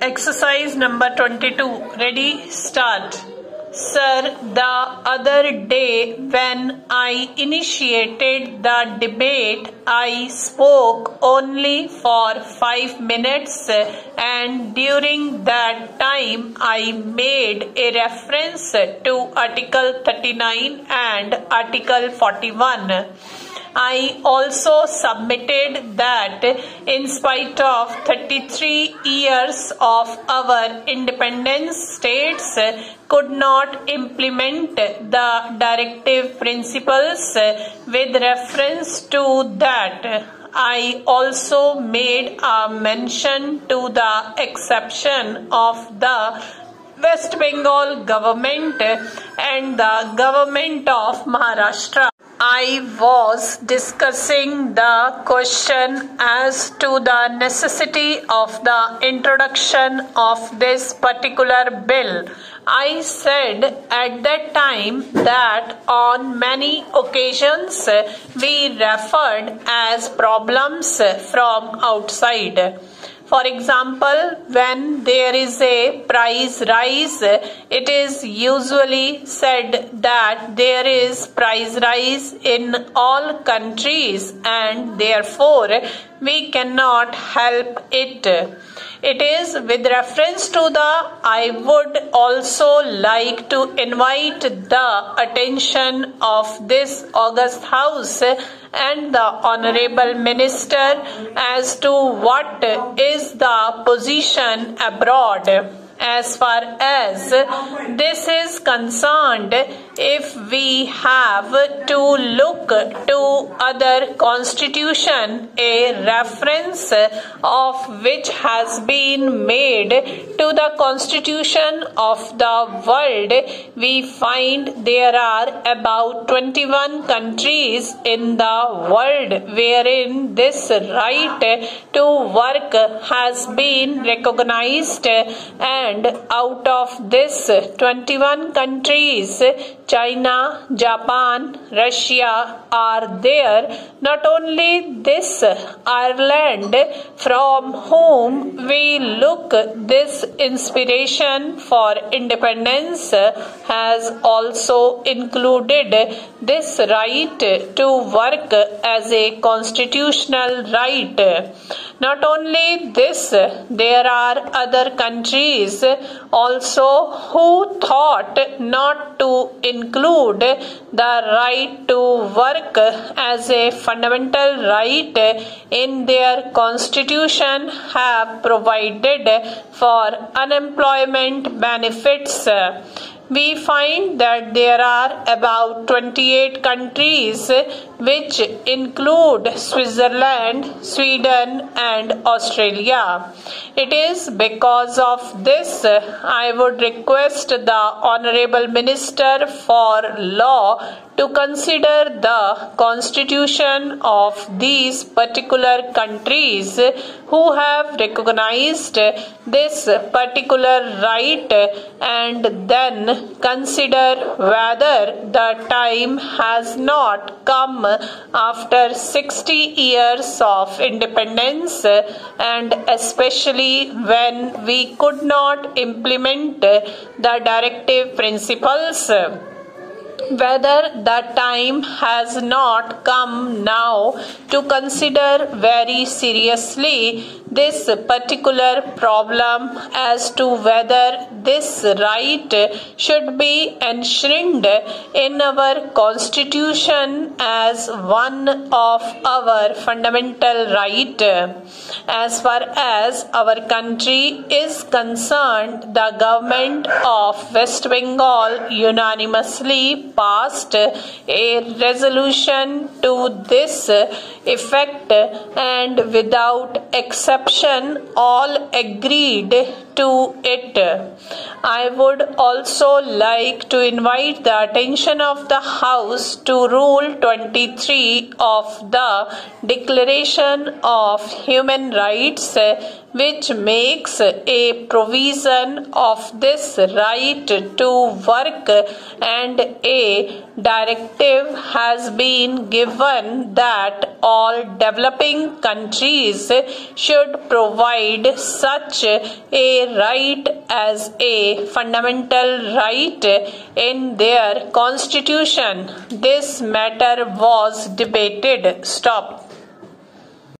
Exercise number 22. Ready? Start. Sir, the other day when I initiated the debate, I spoke only for 5 minutes, and during that time I made a reference to Article 39 and Article 41. I also submitted that in spite of 33 years of our independence, states could not implement the directive principles. With reference to that, I also made a mention to the exception of the West Bengal government and the government of Maharashtra. I was discussing the question as to the necessity of the introduction of this particular bill. I said at that time that on many occasions we referred as problems from outside. For example, when there is a price rise, it is usually said that there is price rise in all countries and therefore we cannot help it. It is with reference to I would also like to invite the attention of this august house and the Honorable Minister as to what is the position abroad. As far as this is concerned, if we have to look to other constitution, a reference of which has been made to the constitution of the world, we find there are about 21 countries in the world wherein this right to work has been recognized, and out of this 21 countries, China, Japan, Russia are there. Not only this, Ireland, from whom we look this inspiration for independence, has also included this right to work as a constitutional right. Not only this, there are other countries also who thought not to include the right to work as a fundamental right in their constitution, have provided for unemployment benefits. We find that there are about 28 countries which include Switzerland, Sweden and Australia. It is because of this I would request the Honorable Minister for Law to consider the constitution of these particular countries who have recognized this particular right, and then consider whether the time has not come after 60 years of independence, and especially when we could not implement the directive principles, whether the time has not come now to consider very seriously this particular problem as to whether this right should be enshrined in our constitution as one of our fundamental right. As far as our country is concerned, the government of West Bengal unanimously passed a resolution to this effect, and without exception all agreed to it. I would also like to invite the attention of the House to Rule 23 of the Declaration of Human Rights, which makes a provision of this right to work, and a directive has been given that all developing countries should provide such a right as a fundamental right in their constitution. This matter was debated. Stop.